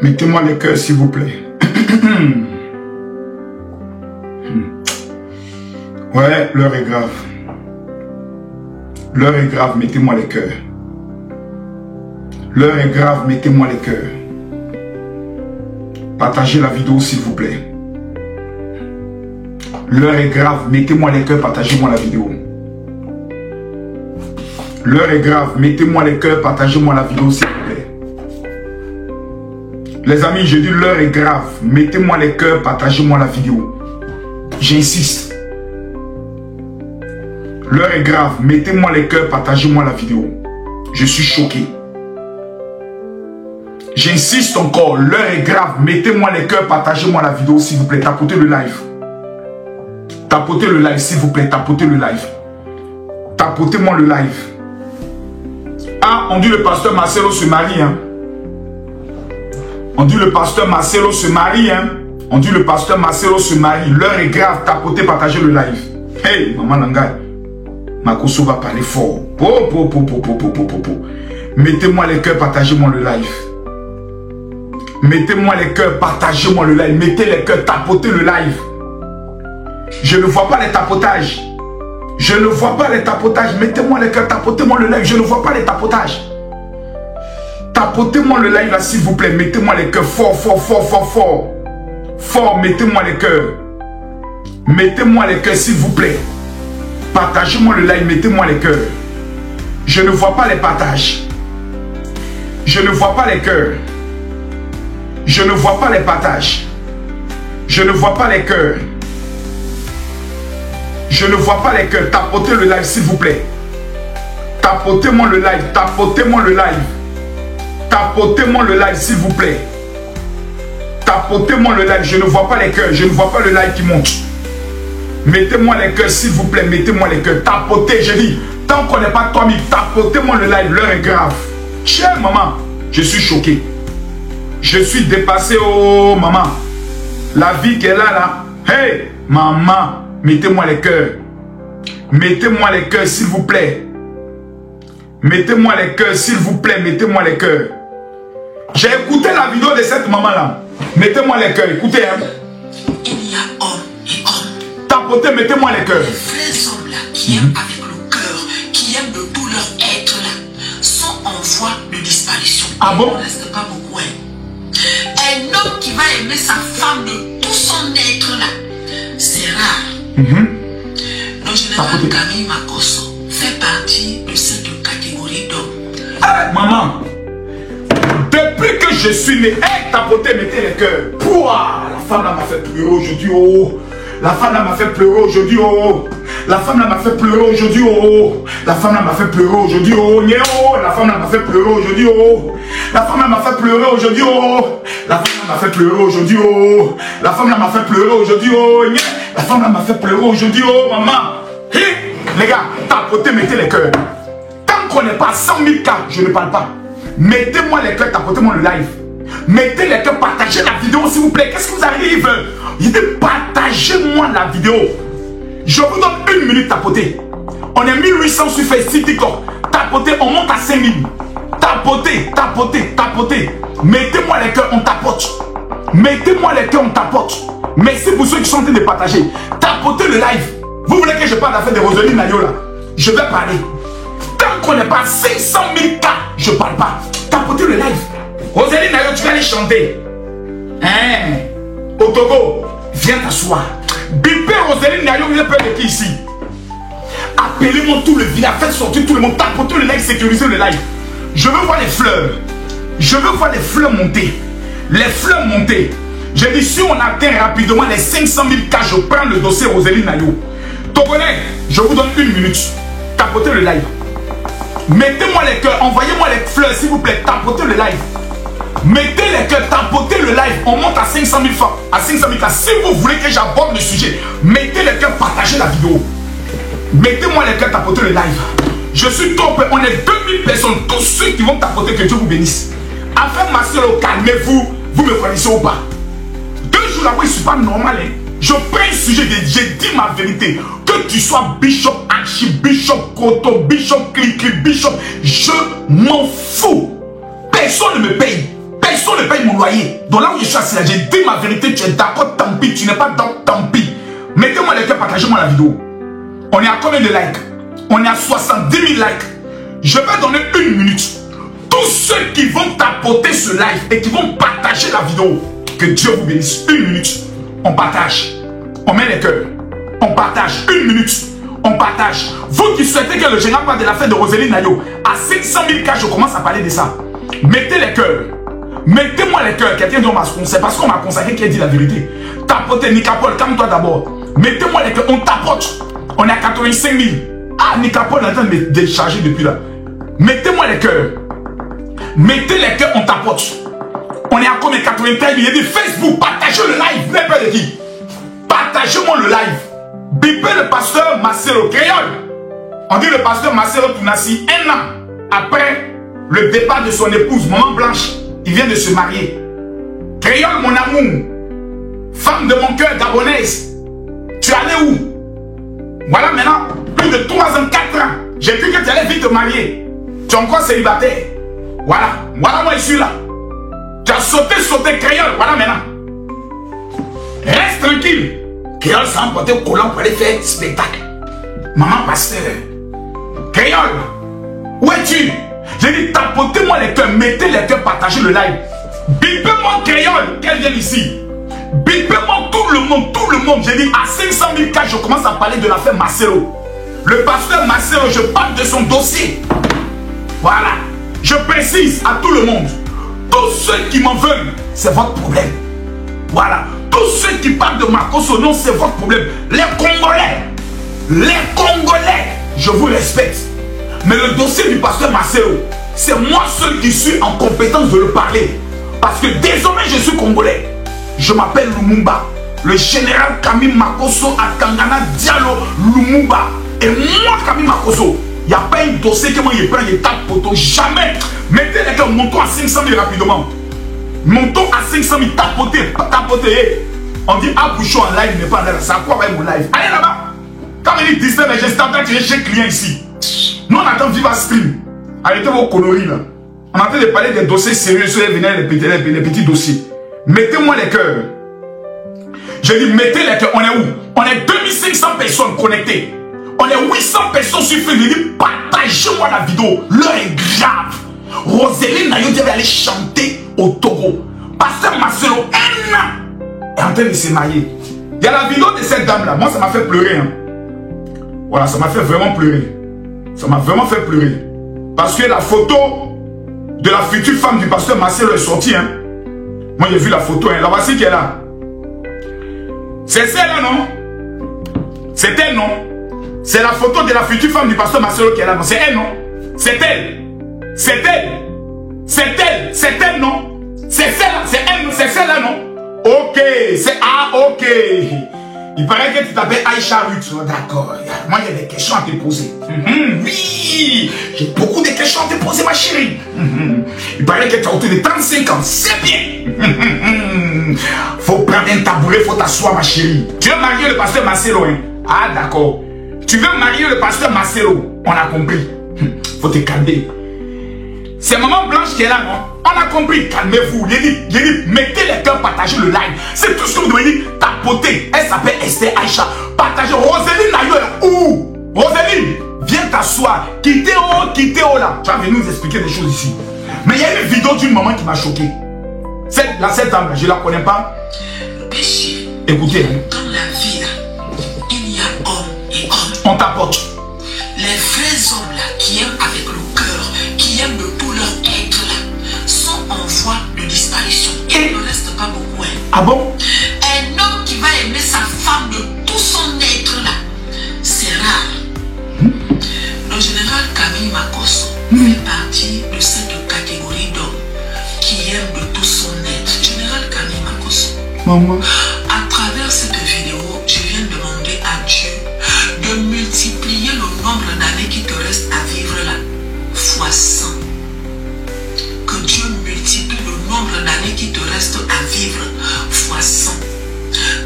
Mettez-moi les cœurs, s'il vous plaît. Ouais, l'heure est grave. L'heure est grave, mettez-moi les cœurs. L'heure est grave, mettez-moi les cœurs. Partagez la vidéo, s'il vous plaît. L'heure est grave, mettez-moi les cœurs, partagez-moi la vidéo. L'heure est grave, mettez-moi les cœurs, partagez-moi la vidéo, s'il vous plaît. Les amis, je dis l'heure est grave, mettez-moi les cœurs, partagez-moi la vidéo. J'insiste. L'heure est grave, mettez-moi les cœurs, partagez-moi la vidéo. Je suis choqué. J'insiste encore, l'heure est grave, mettez-moi les cœurs, partagez-moi la vidéo, s'il vous plaît. Tapotez le live. Tapotez le live, s'il vous plaît, tapotez le live. Tapotez-moi le live. Ah, on dit le pasteur Marcelo se marie, hein. On dit le pasteur Marcelo se marie, hein. On dit le pasteur Marcelo se marie. L'heure est grave, tapotez, partagez le live. Hey, maman Langai. Makoso va parler fort. Mettez-moi les cœurs, partagez-moi le live. Mettez-moi les cœurs, partagez-moi le live. Mettez les cœurs, tapotez le live. Je ne vois pas les tapotages. Je ne vois pas les tapotages. Mettez-moi les cœurs, tapotez-moi le live. Je ne vois pas les tapotages. Tapotez-moi le live là, s'il vous plaît. Mettez-moi les cœurs fort, fort, fort, fort, fort. Fort, mettez-moi les cœurs. Mettez-moi les cœurs, s'il vous plaît. Partagez-moi le live, mettez-moi les cœurs. Je ne vois pas les partages. Je ne vois pas les cœurs. Je ne vois pas les partages. Je ne vois pas les cœurs. Je ne vois pas les cœurs. Tapotez le live, s'il vous plaît. Tapotez-moi le live. Tapotez-moi le live. Tapotez-moi le live, s'il vous plaît. Tapotez-moi le live. Je ne vois pas les cœurs. Je ne vois pas le live qui monte. Mettez-moi les cœurs, s'il vous plaît. Mettez-moi les cœurs. Tapotez, j'ai dit. Tant qu'on n'est pas 3000, tapotez-moi le live. L'heure est grave. Chère maman, je suis choqué. Je suis dépassé. Oh, maman. La vie qu'elle a là. Hey, maman. Mettez-moi les cœurs. Mettez-moi les cœurs, s'il vous plaît. Mettez-moi les cœurs, s'il vous plaît. Mettez-moi les cœurs. J'ai écouté la vidéo de cette maman-là. Mettez-moi les cœurs. Écoutez, hein. Il y a homme et homme. Tapotez, mettez-moi les cœurs. Les vrais hommes là, qui aiment avec le cœur, qui aiment de tout leur être là, sont en voie de disparition. Ah bon? Il ne reste pas beaucoup, hein. Un homme qui va aimer sa femme de tout son être là, c'est rare. Le général Camille Makosso fait partie de cette catégorie d'hommes. Hey, maman, depuis que je suis né, hey, tapotez, mettez les cœurs. Pouah, la femme là m'a fait pleurer aujourd'hui, oh. La femme là m'a fait pleurer aujourd'hui, oh. La femme là m'a fait pleurer aujourd'hui, oh. La femme là m'a fait pleurer aujourd'hui, oh. La femme là m'a fait pleurer aujourd'hui, oh. La femme là m'a fait pleurer aujourd'hui, oh. La femme là m'a fait pleurer aujourd'hui, oh. La femme là m'a fait pleurer aujourd'hui, oh. La femme là m'a fait pleurer aujourd'hui, oh, maman. Hey, les gars, tapotez, mettez les cœurs. Tant qu'on n'est pas 100 000 cas, je ne parle pas. Mettez-moi les cœurs, tapotez-moi le live. Mettez les cœurs, partagez la vidéo, s'il vous plaît. Qu'est-ce qui vous arrive? Il dit partagez-moi la vidéo. Je vous donne 1 minute tapoter. On est 1800 sur Facebook, TikTok. Tapotez, on monte à 5000. Tapotez, tapotez, tapotez. Mettez-moi les cœurs, on tapote. Mettez-moi les cœurs, on tapote. Merci pour ceux qui sont en train de partager. Tapotez le live. Vous voulez que je parle d'affaire de Rosalie Nayo là? Je vais parler. Tant qu'on n'est pas 500 000 cas, je parle pas. Tapotez le live. Rosalie Nayo, tu vas aller chanter. Hein? Au Togo, viens t'asseoir. Bipé Rosalie Nayo, vous êtes peur de qui ici? Appelez-moi tout le village, faites sortir tout le monde. Tapotez le live, sécurisez le live. Je veux voir les fleurs. Je veux voir les fleurs monter. Les fleurs monter. J'ai dit, si on atteint rapidement les 500 000 cas, je prends le dossier Rosalie Nayo. Togolais, je vous donne 1 minute. Tapotez le live. Mettez-moi les cœurs, envoyez-moi les fleurs, s'il vous plaît. Tapotez le live. Mettez les cœurs, tapotez le live. On monte à 500 000 fois, à 500 000 cas. Si vous voulez que j'aborde le sujet, mettez les cœurs, partagez la vidéo. Mettez-moi les cœurs, tapotez le live. Je suis top, on est 2000 personnes. Tous ceux qui vont tapoter, que Dieu vous bénisse. Afin Marcelo, calmez-vous. Vous me connaissez ou pas? 2 jours là-bas, je ne suis pas normal. Hein? Je prends un sujet, j'ai dit ma vérité. Que tu sois bishop, archibishop, koto, bishop, clic, bishop, je m'en fous. Personne ne me paye. Personne ne paye mon loyer. Donc là où je suis assis là, j'ai dit ma vérité, tu es d'accord, tant pis, tu n'es pas d'accord, tant pis. Mettez-moi les cœurs, partagez-moi la vidéo. On est à combien de likes? On est à 70 000 likes. Je vais donner 1 minute. Tous ceux qui vont tapoter ce live et qui vont partager la vidéo, que Dieu vous bénisse. 1 minute. On partage. On met les cœurs. On partage. 1 minute. On partage. Vous qui souhaitez que le général parle de la fête de Roséline Nayo, à 500 000 cas, je commence à parler de ça. Mettez les cœurs. Mettez-moi les cœurs. Quelqu'un dit on m'a consacré. Parce qu'on m'a consacré qui a dit la vérité. Tapotez, Nicapol, calme-toi d'abord. Mettez-moi les cœurs. On tapote. On est à 85 000. Ah, Nicapol est en train de me décharger depuis là. Mettez-moi les cœurs. Mettez les cœurs, on tapote. On est à combien? 83 000. Il dit Facebook, partagez le live. N'importe pas de qui. Partagez-moi le live. Bipez le pasteur Marcelo Créole. On dit le pasteur Marcelo Tounassi, 1 an après le départ de son épouse, Maman Blanche, il vient de se marier. Créole, mon amour, femme de mon cœur gabonaise, tu allais où? Voilà maintenant, plus de 3 ans, 4 ans, j'ai cru que tu allais vite te marier. Tu es encore célibataire. Voilà, voilà moi je suis là. Tu as sauté, Créole, voilà maintenant. Reste tranquille. Créole s'est emporté au collant pour aller faire spectacle. Maman pasteur. Créole, où es-tu? J'ai dit tapotez-moi les cœurs, mettez les cœurs, partagez le live. Bipez-moi Créole, qu'elle vienne ici. Bipez-moi tout le monde. J'ai dit à 500 000 cas, je commence à parler de l'affaire Marcelo. Le pasteur Marcelo, je parle de son dossier. Voilà. Je précise à tout le monde. Tous ceux qui m'en veulent, c'est votre problème. Voilà. Tous ceux qui parlent de Marcos au nom, c'est votre problème. Les Congolais, je vous respecte. Mais le dossier du pasteur Marcelo, c'est moi seul qui suis en compétence de le parler. Parce que désormais, je suis Congolais. Je m'appelle Lumumba. Le général Camille Makosso à Tangana Diallo Lumumba. Et moi, Camille Makosso, il n'y a pas un dossier que moi je prends, je tape photo. Jamais. Mettez les gars, montons à 500 000 rapidement. Montons à 500 000, tapotez. On dit ah bouchon en live n'est pas en live. C'est à quoi avec mon live? Allez là-bas. Quand il dit Disney, je suis en train de tirer chez client ici. Nous on attend Viva Stream. Arrêtez vos conneries là. On est en train de parler des dossiers sérieux sur les petits dossiers. Mettez-moi les cœurs. Je dis mettez les cœurs. On est où? On est 2500 personnes connectées. On est 800 personnes sur Facebook. Je dis partagez-moi la vidéo. L'heure est grave. Roséline Nayo devait aller chanter au Togo. Pasteur Marcelo, 1 an, est en train de se marier. Il y a la vidéo de cette dame là. Moi ça m'a fait pleurer. Hein. Voilà, ça m'a fait vraiment pleurer. Ça m'a vraiment fait pleurer. Parce que la photo de la future femme du pasteur Marcelo est sortie. Hein. Moi j'ai vu la photo. Hein. La voici qui est là. C'est celle-là, non? C'est elle, non? C'est la photo de la future femme du pasteur Marcelo qui est là, non? C'est elle, non? C'est elle. C'est elle. C'est elle. C'est elle, non? C'est celle-là. C'est elle, c'est celle-là, non? Ok. C'est ah, ok. Il paraît que tu t'appelles Aïcha Ruth. D'accord. Moi, il y a des questions à te poser. Oui. J'ai beaucoup de questions à te poser, ma chérie. Il paraît que tu as autour de 35 ans. C'est bien. Faut prendre un tabouret, faut t'asseoir, ma chérie. Tu veux marier le pasteur Marcelo, hein? Ah, d'accord. Tu veux marier le pasteur Marcelo. On a compris. Faut te calmer. C'est Maman Blanche qui est là, non? On a compris. Calmez-vous. J'ai dit, mettez les cœurs, partagez le live. C'est tout ce que vous devez dire. Tapoter. Elle s'appelle Esther Aïcha. Partagez. Roséline Nayo est où? Roséline, viens t'asseoir. Quittez haut là. Tu vas venir nous expliquer des choses ici. Mais il y a une vidéo d'une maman qui m'a choqué. Cette dame là, je ne la connais pas. Péché. Écoutez. Dans la vie là, il y a homme et homme. On tapote. Les vrais hommes là, qui aiment avec le cœur, qui aiment de tout leur être là, sont en voie de disparition. Il ne reste pas beaucoup. Hein. Ah bon? Un homme qui va aimer sa femme de tout son être là, c'est rare. Le général Camille Makosso fait partie de cette catégorie d'hommes qui aiment de tout son être. Général Camille Makosso. Maman. À travers cette vidéo, je viens demander à Dieu de multiplier le nombre d'années qui te restent à vivre là, fois 100. Que Dieu multiplie le nombre d'années qui te restent à vivre, fois 100.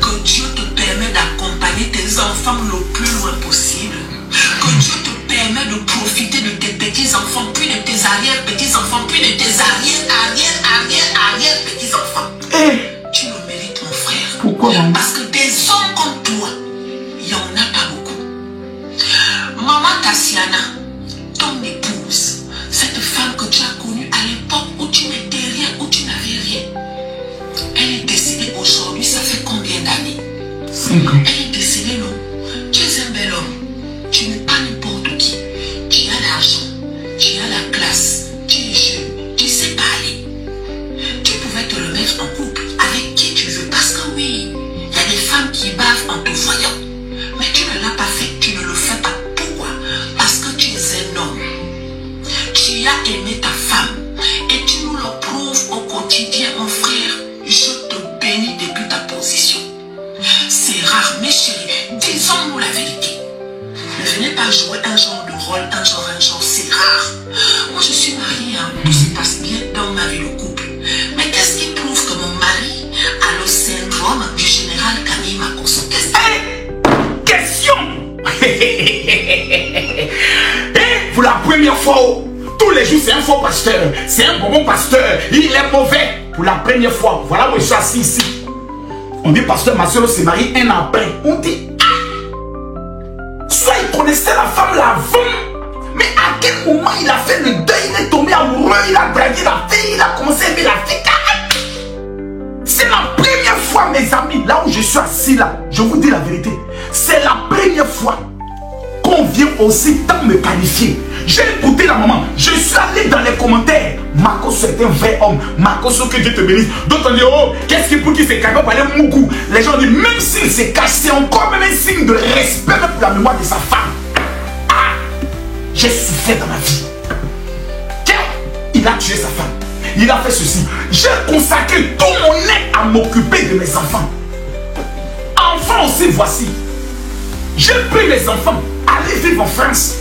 Que Dieu te permet d'accompagner tes enfants le plus loin possible. Que Dieu te permet de profiter de tes petits-enfants, puis de tes arrière-petits-enfants, puis de tes arrière-petits-enfants. Pourquoi maman? Parce que des hommes comme toi, il n'y en a pas beaucoup. Maman Tassiana, ton épouse, cette femme que tu as connue à l'époque où tu n'étais rien, où tu n'avais rien, elle est décédée aujourd'hui, ça fait combien d'années? 5 ans. Elle est décédée, non? Tu es un bel homme. Tu n'es pas n'importe qui. Tu as l'argent, tu as la classe, tu es jeune, tu sais parler. Tu pouvais te le mettre en couple avec qui tu veux. Parce que oui, il y a des femmes qui bavent en te voyant. Mais tu ne l'as pas fait, tu ne le fais pas. Pourquoi? Parce que tu es un homme. Tu as aimé ta femme et tu nous le prouves au quotidien, mon frère. Je te bénis depuis ta position. C'est rare, mes chéris, disons-nous la vérité. Ne venez pas jouer un genre de rôle, un genre, c'est rare. Moi je suis mariée, hein, tout se passe bien dans ma vie de couple. Mais qu'est-ce qui prouve que mon mari a le syndrome du général Camille Makosso? Question. Pour la première fois, tous les jours c'est un faux pasteur, c'est un bon pasteur, il est mauvais. Pour la première fois, voilà où je suis assis ici. On dit pasteur Marcelo s'est marié un an après. On dit soit il connaissait la femme l'avant, mais à quel moment il a fait le deuil, il est tombé amoureux, il a dragué la fille, il a commencé à aimer la fille. C'est la première fois, mes amis, là où je suis assis là, je vous dis la vérité, c'est la première fois qu'on vient aussi tant me qualifier. J'ai écouté la maman, je suis allé dans les commentaires. Makosso est un vrai homme, Makosso, que Dieu te bénisse. D'autres ont dit, oh, qu'est-ce qui pour qu'il se cache pas parler Moukou? Les gens disent, même s'il se cache, c'est encore même un signe de respect pour la mémoire de sa femme. Ah, j'ai souffert dans ma vie. Il a tué sa femme, il a fait ceci. J'ai consacré tout mon être à m'occuper de mes enfants. Enfants aussi, voici. J'ai pris mes enfants, aller vivre en France.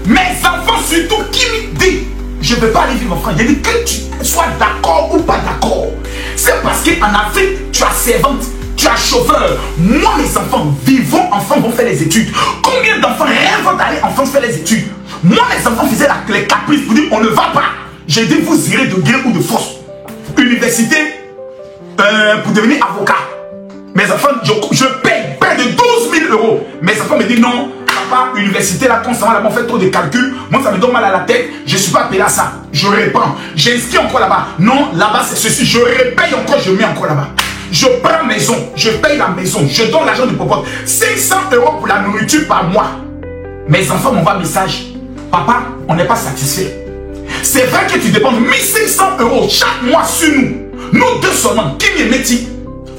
Mes enfants surtout qui me disent, je ne veux pas aller vivre en France. Je dis que tu sois d'accord ou pas d'accord. C'est parce qu'en Afrique, tu as servante, tu as chauffeur. Moi, mes enfants, vivons en France, vont faire les études. Combien d'enfants rêvent d'aller en France faire les études? Moi, mes enfants faisaient les caprices pour dire, on ne va pas. J'ai dit, vous irez de guerre ou de force. Université, pour devenir avocat. Mes enfants, je paye près de 12 000 €. Mes enfants me disent non, papa, université, là, constamment, là, on fait trop de calculs. Moi, ça me donne mal à la tête. Je ne suis pas appelé à ça. Je réponds. J'inscris encore là-bas. Non, là-bas, c'est ceci. Je repaye encore, je mets encore là-bas. Je prends maison, je paye la maison, je donne l'argent de popote. 500 € pour la nourriture par mois. Mes enfants m'envoient un message. Papa, on n'est pas satisfait. C'est vrai que tu dépenses 1500 € chaque mois sur nous. Nous deux seulement. Qui m'est métier?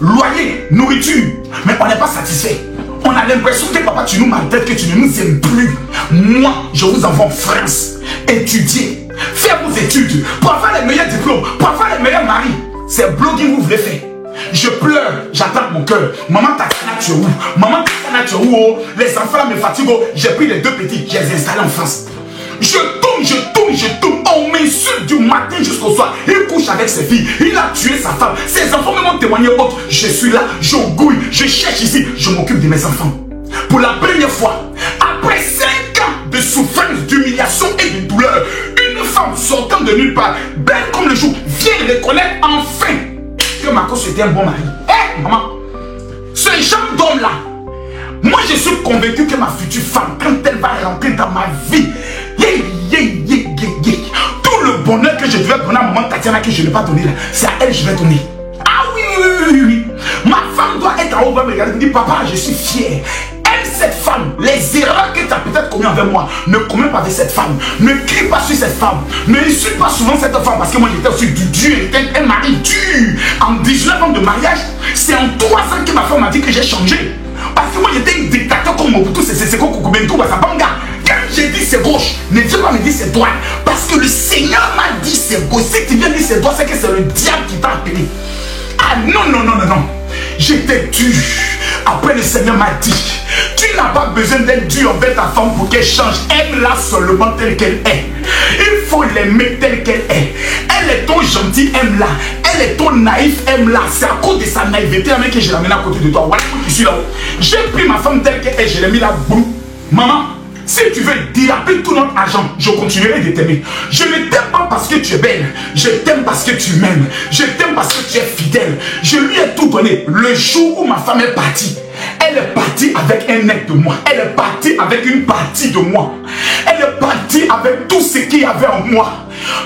Loyer, nourriture. Mais on n'est pas satisfait. On a l'impression que papa, tu nous maltraites, que tu ne nous aimes plus. Moi, je vous envoie en France. Étudier. Faire vos études. Pour avoir les meilleurs diplômes. Pour avoir les meilleurs maris. C'est blogging que vous voulez faire. Je pleure, j'attends mon cœur. Maman, Tassiana, tu es où? Maman, Tassiana, tu es où? Oh? Les enfants là me fatiguent. J'ai pris les deux petits, je les ai installés en France. Je tourne. On m'insulte du matin jusqu'au soir. Il couche avec ses filles. Il a tué sa femme. Ses enfants m'ont témoigné autre. Je suis là, je gouille, je cherche ici. Je m'occupe de mes enfants. Pour la première fois, après 5 ans de souffrance, d'humiliation et de douleur, une femme sortant de nulle part, belle comme le jour, vient reconnaître enfin que Makosso était un bon mari. Hé, maman, ce genre d'homme-là, moi je suis convaincu que ma future femme, quand elle va rentrer dans ma vie, tout le bonheur que je devais donner à maman Tatiana, que je ne l'ai pas donné là, c'est à elle que je vais donner. Ah oui. Ma femme doit être en haut, va me regarder et me dire, papa, je suis fier. Aime cette femme. Les erreurs que tu as peut-être commises envers moi, ne commets pas avec cette femme. Ne crie pas sur cette femme. Ne insulte pas souvent cette femme, parce que moi j'étais aussi du dur, j'étais un mari dur. En 19 ans de mariage, c'est en 3 ans que ma femme m'a dit que j'ai changé. Parce que moi j'étais un dictateur comme Mobutu, c'est quoi Kukubentu, Basabanga. Quand j'ai dit c'est gauche, ne dis pas me dire c'est droite. Parce que le Seigneur m'a dit c'est gauche. Si tu viens dire c'est droite, c'est que c'est le diable qui t'a appelé. Ah non. J'étais dur. Après le Seigneur m'a dit, tu n'as pas besoin d'être dur envers ta femme pour qu'elle change. Aime-la seulement telle qu'elle est. Il faut l'aimer telle qu'elle est. Elle est trop gentille, aime-la. Elle est trop naïve, aime-la. C'est à cause de sa naïveté que je l'amène à côté de toi. Voilà, je suis là-haut. J'ai pris ma femme telle qu'elle est, je l'ai mis là. Boum. Maman, Si tu veux dilapider tout notre argent, je continuerai de t'aimer. Je ne t'aime pas parce que tu es belle. Je t'aime parce que tu m'aimes. Je t'aime parce que tu es fidèle. Je lui ai tout donné. Le jour où ma femme est partie, elle est partie avec un nec de moi. Elle est partie avec une partie de moi. Elle est partie avec tout ce qu'il y avait en moi.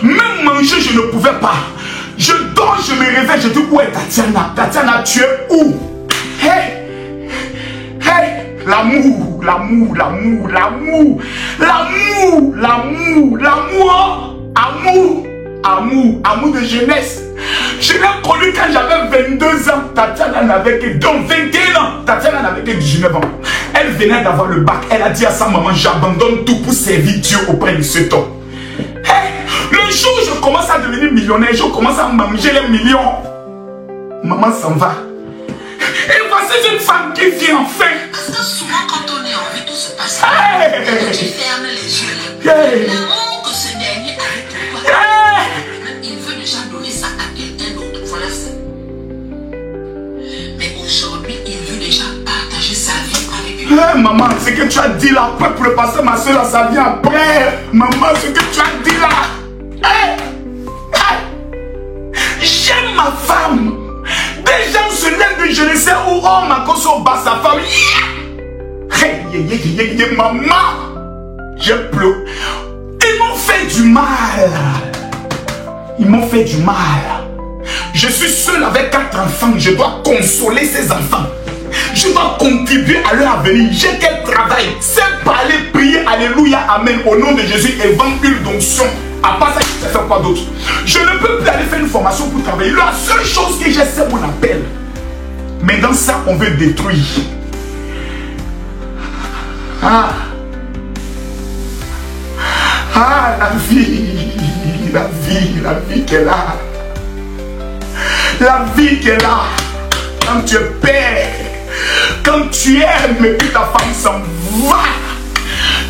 Même manger, je ne pouvais pas. Je dors, je me réveille, je dis où est Tatiana? Tatiana, tu es où? Hey! Hey! L'amour, l'amour, l'amour, l'amour, l'amour, l'amour, l'amour, amour, amour, amour de jeunesse. Je l'ai connu quand j'avais 22 ans. Tatiana n'avait que 21 ans. Tatiana n'avait que 19 ans. Elle venait d'avoir le bac. Elle a dit à sa maman, j'abandonne tout pour servir Dieu auprès de cet homme. Hey, le jour où je commence à devenir millionnaire, je commence à manger les millions. Maman s'en va. Et voici une femme qui vient enfin. Parce que souvent quand on est en vie, tout se passe. Hey. Tu fermes les yeux. Hey. L'amour que ce dernier a pour toi. Hey. Il veut déjà donner ça à quelqu'un d'autre. Voilà ça. Mais aujourd'hui, il veut déjà partager sa vie avec une hey, maman, ce que tu as dit là, peuple passé, ma soeur, ça vient après. Maman, ce que tu as dit là. Hey. Hey. J'aime ma femme. Des gens se lèvent de je ne sais où, oh, ma cause bat sa femme. Hey, maman, je pleure. Ils m'ont fait du mal. Ils m'ont fait du mal. Je suis seul avec 4 enfants. Je dois consoler ces enfants. Je dois contribuer à leur avenir. J'ai quel travail? C'est parler, prier, alléluia, amen, au nom de Jésus et vendre une donction. À part ça, je sais faire quoi d'autre? Je ne peux plus aller faire une formation pour travailler. La seule chose que j'ai, c'est mon appel. Mais dans ça, on veut détruire. Ah, la vie qu'elle a. La vie qu'elle a. Quand tu es père, quand tu aimes et puis ta femme s'en va.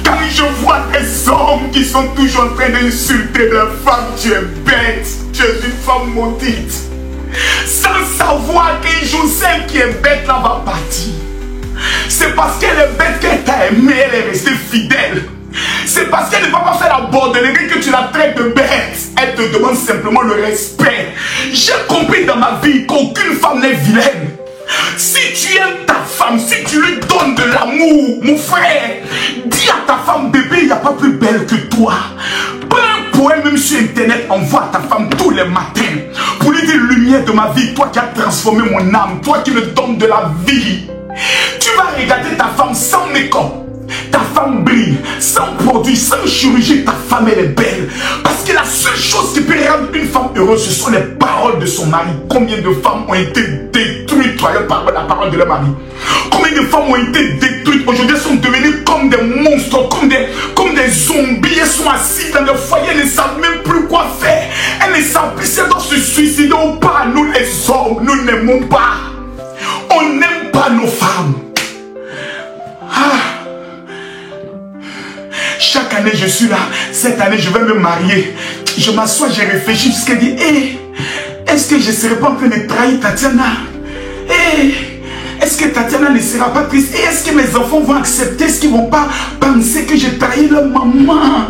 Quand je vois des hommes qui sont toujours en train d'insulter leur femme, tu es bête, tu es une femme maudite. Sans savoir qu'un jour, celle qui est bête là va partir. C'est parce qu'elle est bête qu'elle t'a aimé, elle est restée fidèle. C'est parce qu'elle ne va pas faire la bordellerie que tu la traites de bête. Elle te demande simplement le respect. J'ai compris dans ma vie qu'aucune femme n'est vilaine. Si tu aimes ta femme, si tu lui donnes de l'amour, mon frère, dis à ta femme, bébé, il n'y a pas plus belle que toi. Prends un poème même sur internet, envoie à ta femme tous les matins pour lui dire lumière de ma vie, toi qui as transformé mon âme, toi qui me donnes de la vie. Tu vas regarder ta femme sans make-up. Ta femme brille, sans produit, sans chirurgie, ta femme elle est belle. Parce que la seule chose qui peut rendre une femme heureuse, ce sont les paroles de son mari. Combien de femmes ont été détruites par la parole de leur mari? Combien de femmes ont été détruites aujourd'hui, sont devenues comme des monstres, comme des zombies. Elles sont assises dans leur foyer, elles ne savent même plus quoi faire. Elles ne savent plus si elles doivent se suicider ou pas. Nous les hommes, nous n'aimons pas. On n'aime pas nos femmes. Chaque année, je suis là. Cette année, je vais me marier. Je m'assois, j'ai réfléchi jusqu'à dire, est-ce que je ne serai pas en train de trahir Tatiana? Est-ce que Tatiana ne sera pas triste? Et est-ce que mes enfants vont accepter? Est-ce qu'ils ne vont pas penser que j'ai trahi leur maman?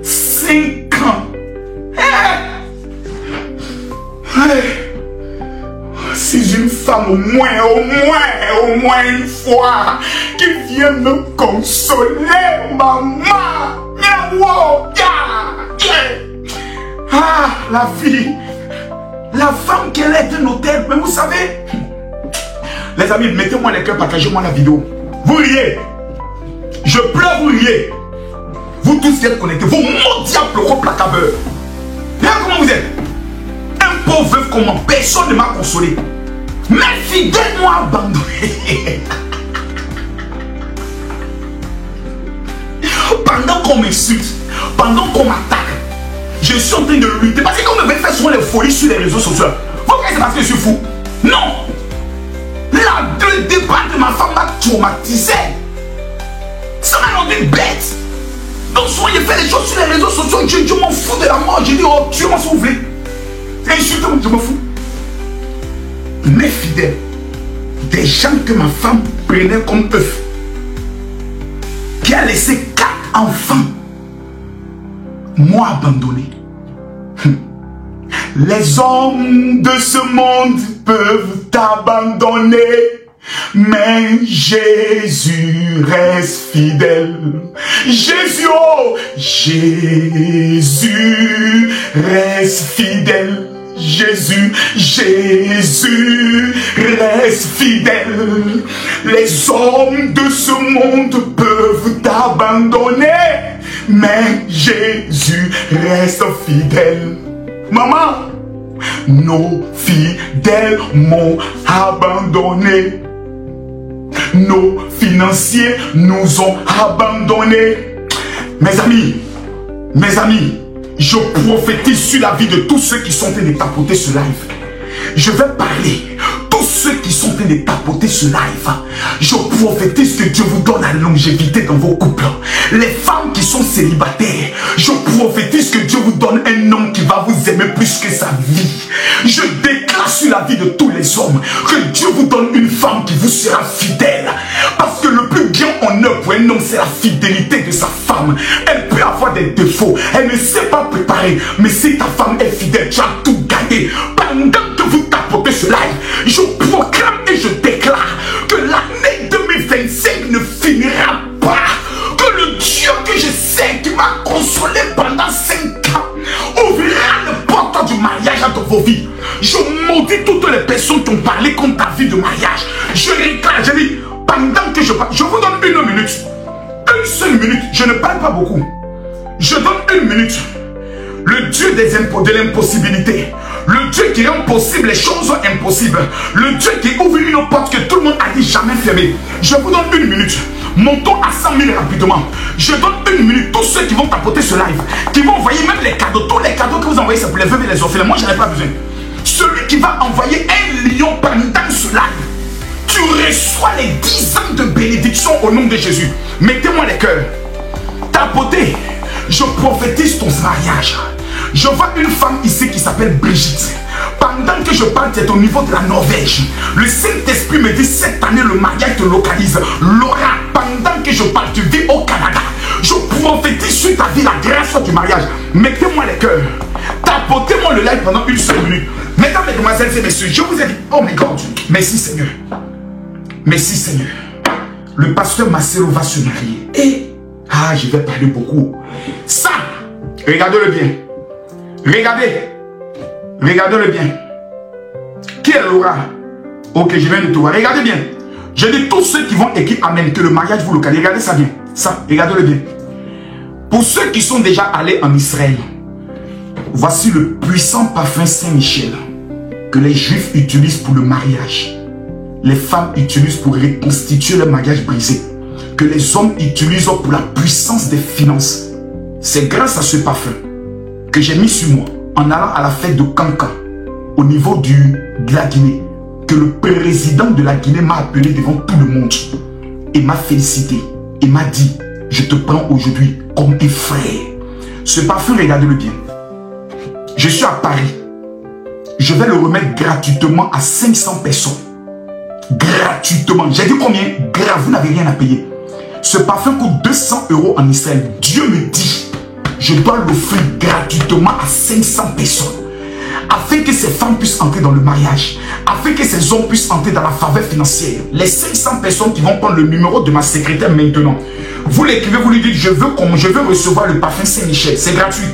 5 ans. Si une femme au moins une fois qui vient me consoler, maman. La vie, la femme qu'elle est un hôtel. Mais vous savez, les amis, mettez-moi les cœurs, partagez-moi la vidéo. Vous riez, je pleure, vous riez. Vous tous qui êtes connectés, vos mots diables placabeurs. Regarde comment vous êtes. Un pauvre veuf comme moi, personne ne m'a consolé. Mes fidèles m'ont abandonné. Pendant qu'on m'insulte, pendant qu'on m'attaque, je suis en train de lutter. Parce que quand on me fait souvent les folies sur les réseaux sociaux, vous croyez que c'est parce que je suis fou? Non. Le départ de ma femme m'a traumatisé. Ça m'a rendu bête. Donc souvent je fais les choses sur les réseaux sociaux, je m'en fous de la mort. Je dis, oh, tuez-moi si vous voulez. Insultez-moi, je m'en fous. Mes fidèles, des gens que ma femme prenait comme œufs, qui a laissé 4 enfants, m'ont abandonné. Les hommes de ce monde peuvent t'abandonner, mais Jésus reste fidèle. Jésus, oh, Jésus reste fidèle. Jésus reste fidèle. Les hommes de ce monde peuvent t'abandonner, mais Jésus reste fidèle. Maman, nos fidèles m'ont abandonné. Nos financiers nous ont abandonnés. Mes amis, je prophétise sur la vie de tous ceux qui sont en train de tapoter ce live. Je vais parler. Tous ceux qui sont en train de tapoter ce live, je prophétise que Dieu vous donne la longévité dans vos couples. Les femmes qui sont célibataires, je prophétise que Dieu vous donne un homme qui va vous aimer plus que sa vie. Je déclare sur la vie de tous les hommes que Dieu vous donne une femme qui vous sera fidèle. Parce que le plus grand honneur pour un homme, c'est la fidélité de sa femme. Elle peut avoir des défauts, elle ne sait pas préparer, mais si ta femme est fidèle, tu as tout gagné. Pendant que vous tapotez ce live, je proclame et je déclare que l'année 2025 ne finira pas. Que le Dieu que je sais qui m'a consolé pendant 5 ans ouvrira le porte du mariage dans vos vies. Je maudis toutes les personnes qui ont parlé contre ta vie de mariage. Je réclame, je dis, pendant que je parle, je vous donne 1 minute. Une seule minute, je ne parle pas beaucoup. Je donne 1 minute. Le Dieu de l'impossibilité. Le Dieu qui rend possible les choses impossibles. Le Dieu qui ouvre une porte que tout le monde a dit jamais fermée. Je vous donne 1 minute. Montons à 100 000 rapidement. Je donne 1 minute. Tous ceux qui vont tapoter ce live, qui vont envoyer même les cadeaux. Tous les cadeaux que vous envoyez, c'est pour les veuves et les orphelins. Moi, je n'en ai pas besoin. Celui qui va envoyer 1 lion pendant ce live, tu reçois les 10 ans de bénédiction au nom de Jésus. Mettez-moi les cœurs. Tapotez. Je prophétise ton mariage. Je vois une femme ici qui s'appelle Brigitte. Pendant que je parle, c'est au niveau de la Norvège. Le Saint-Esprit me dit, cette année, le mariage te localise. Laura, pendant que je parle, tu vis au Canada. Je prophétise sur ta vie la grâce du mariage. Mettez-moi les cœurs. Tapotez-moi le live pendant 1 seule minute. Mesdames, mesdemoiselles et messieurs, je vous ai dit, oh my God, merci Seigneur. Merci Seigneur. Le pasteur Marcelo va se marier. Et, je vais parler beaucoup. Ça, regardez-le bien. Regardez-le bien. Qui est Laura? Ok, je viens de te voir. Regardez bien. Je dis tous ceux qui vont écrire Amen, que le mariage vous localise. Regardez ça bien. Ça, regardez-le bien. Pour ceux qui sont déjà allés en Israël, voici le puissant parfum Saint-Michel que les Juifs utilisent pour le mariage. Les femmes utilisent pour reconstituer le mariage brisé. Que les hommes utilisent pour la puissance des finances. C'est grâce à ce parfum que j'ai mis sur moi en allant à la fête de Kanka au niveau de la Guinée, que le président de la Guinée m'a appelé devant tout le monde et m'a félicité et m'a dit, je te prends aujourd'hui comme un frère. Ce parfum, regardez-le bien. Je suis à Paris. Je vais le remettre gratuitement à 500 personnes. Gratuitement. J'ai dit combien? Vous n'avez rien à payer. Ce parfum coûte 200 € en Israël. Dieu me dit, je dois l'offrir gratuitement à 500 personnes. Afin que ces femmes puissent entrer dans le mariage. Afin que ces hommes puissent entrer dans la faveur financière. Les 500 personnes qui vont prendre le numéro de ma secrétaire maintenant. Vous l'écrivez, vous lui dites, je veux recevoir le parfum Saint-Michel. C'est gratuit.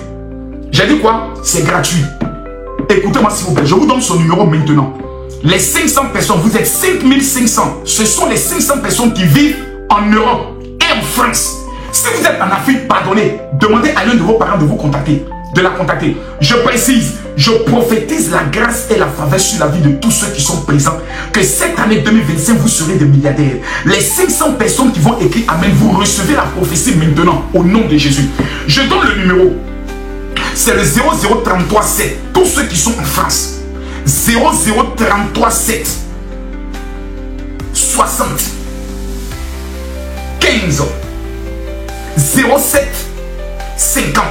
J'ai dit quoi? C'est gratuit. Écoutez-moi s'il vous plaît. Je vous donne son numéro maintenant. Les 500 personnes, vous êtes 5500. Ce sont les 500 personnes qui vivent en Europe et en France. Si vous êtes en Afrique, pardonnez, demandez à l'un de vos parents de vous contacter, de la contacter. Je précise, je prophétise la grâce et la faveur sur la vie de tous ceux qui sont présents. Que cette année 2025, vous serez des milliardaires. Les 500 personnes qui vont écrire Amen, vous recevez la prophétie maintenant au nom de Jésus. Je donne le numéro. C'est le 00337. Tous ceux qui sont en France. 00337 60 15 07 50.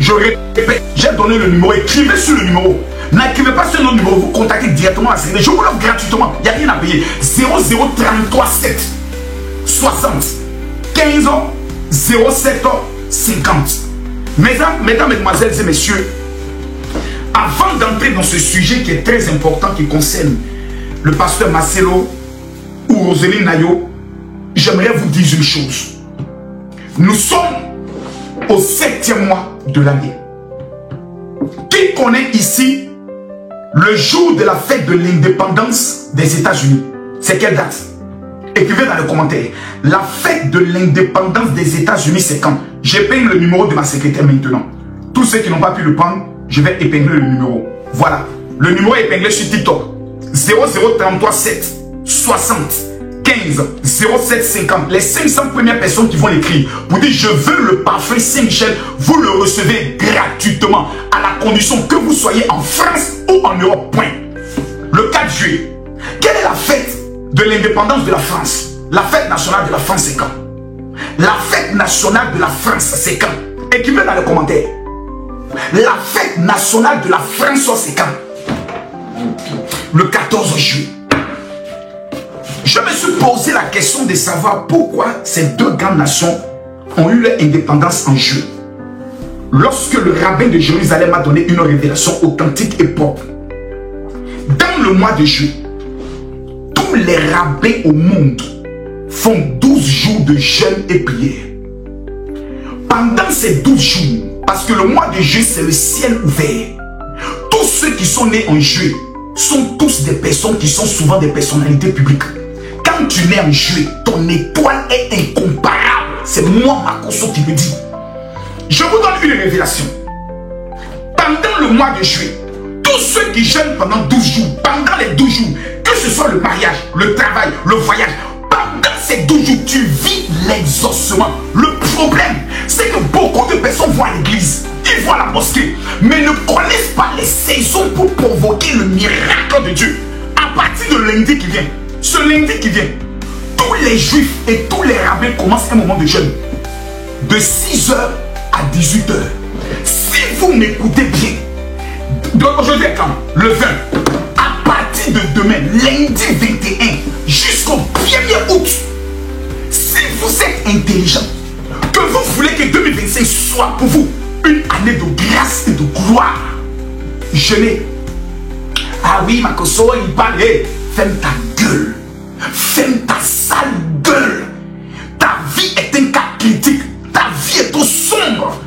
Je répète, j'ai donné le numéro. Écrivez sur le numéro. N'écrivez pas sur notre numéro. Vous contactez directement la série. Je vous l'offre gratuitement. Il n'y a rien à payer. 00337 60 15 07 50. Mesdames, mesdemoiselles et messieurs, avant d'entrer dans ce sujet qui est très important, qui concerne le pasteur Marcelo ou Roseline Nayo, j'aimerais vous dire une chose. Nous sommes au 7e mois de l'année. Qui connaît ici le jour de la fête de l'indépendance des États-Unis? C'est quelle date? Écrivez dans les commentaires. La fête de l'indépendance des États-Unis, c'est quand? J'épingle le numéro de ma secrétaire maintenant. Tous ceux qui n'ont pas pu le prendre, je vais épingler le numéro. Voilà. Le numéro est épinglé sur TikTok. 0033 7 60 15 07 50. Les 500 premières personnes qui vont l'écrire pour dire je veux le parfum Saint-Michel, vous le recevez gratuitement à la condition que vous soyez en France ou en Europe. Point. Le 4 juillet. Quelle est la fête de l'indépendance de la France? La fête nationale de la France, c'est quand? La fête nationale de la France, c'est quand? Écrivez dans les commentaires. La fête nationale de la France, c'est quand? Le 14 juillet. Je me suis posé la question de savoir pourquoi ces deux grandes nations ont eu leur indépendance en juillet. Lorsque le rabbin de Jérusalem a donné une révélation authentique et propre. Dans le mois de juillet, tous les rabbins au monde font 12 jours de jeûne et prière. Pendant ces 12 jours, parce que le mois de juillet c'est le ciel ouvert, tous ceux qui sont nés en juillet sont tous des personnes qui sont souvent des personnalités publiques. Quand tu nais en juillet, ton étoile est incomparable. C'est moi, Makoso, qui le dit. Je vous donne une révélation. Pendant le mois de juillet, tous ceux qui jeûnent pendant 12 jours, pendant les 12 jours, que ce soit le mariage, le travail, le voyage, pendant ces 12 jours, tu vis l'exaucement. Le problème, c'est que beaucoup de personnes vont à l'église, ils vont à la mosquée, mais ne connaissent pas les saisons pour provoquer le miracle de Dieu. À partir de lundi qui vient, ce lundi qui vient, tous les juifs et tous les rabbins commencent un moment de jeûne. De 6h à 18h. Si vous m'écoutez bien, aujourd'hui quand? Le 20. À partir de demain, lundi 21, jusqu'au 1er août, si vous êtes intelligent, que vous voulez que 2025 soit pour vous une année de grâce et de gloire, jeûnez. Ah oui, Makoso, il parle, hey, ferme ta gueule. Ferme ta sale gueule. Ta vie est un cas critique. Ta vie est trop sombre.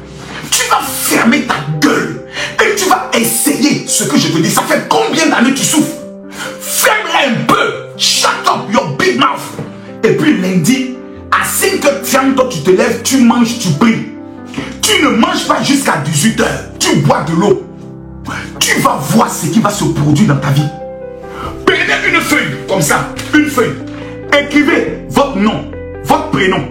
Tu vas fermer ta gueule et tu vas essayer ce que je te dis. Ça fait combien d'années tu souffres? Ferme-la un peu. Shut up your big mouth. Et puis lundi, à 5h30, toi tu te lèves, tu manges, tu pries. Tu ne manges pas jusqu'à 18h. Tu bois de l'eau. Tu vas voir ce qui va se produire dans ta vie. Prenez une feuille, comme ça, une feuille. Écrivez votre nom, votre prénom.